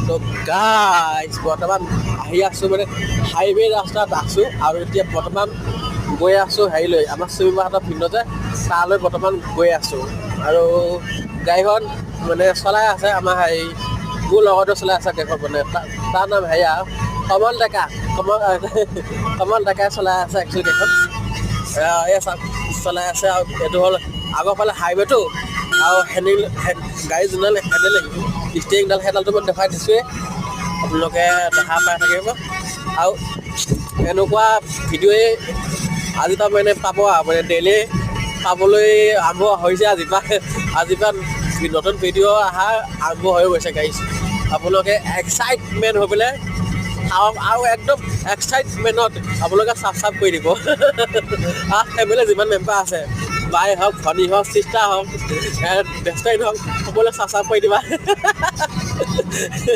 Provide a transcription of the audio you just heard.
তো গাইজ বৰ্তমান আহি আছোঁ মানে হাইৱে ৰাস্তাত আছোঁ আৰু এতিয়া বৰ্তমান গৈ আছোঁ হেৰিলৈ আমাৰ চুমিমাহঁতৰ ভিন্ন যে তালৈ বৰ্তমান গৈ আছোঁ আৰু গাড়ীখন মানে চলাই আছে আমাৰ হেৰি মোৰ লগতে চলাই আছে গাড়ীখন মানে তাৰ নাম হেৰিয়া কমল ডেকাই চলাই আছে একচুৱেলি গাড়ীখন এই চলাই আছে আৰু এইটো হ'ল আগৰ ফালে হাইৱেটো আৰু গাড়ী যোনডাল হেণ্ডেল ষ্টিয়াৰিংডাল সেইডালটো মই দেখাই দিছোঁৱেই আপোনালোকে দেখা পাই থাকিব আৰু এনেকুৱা ভিডিঅ'ই আজি তাৰমানে পাব মানে ডেইলি পাবলৈ আৰম্ভ হৈছে আজিৰ পৰা নতুন ভিডিঅ' অহা আৰম্ভ হৈ গৈছে গাড়ী আপোনালোকে এক্সাইটমেণ্ট হৈ পেলাই আৰু একদম এক্সাইটমেণ্টত আপোনালোকে ছাবস্ক্ৰাইব কৰি দিব ফেমিলি যিমান মেম্বাৰ আছে বাই হওক ভনী হওক চিষ্টাৰ হওক বেষ্ট ফ্ৰেণ্ড হওক সকলোৱে ছাবস্ক্ৰাইব কৰি দিবা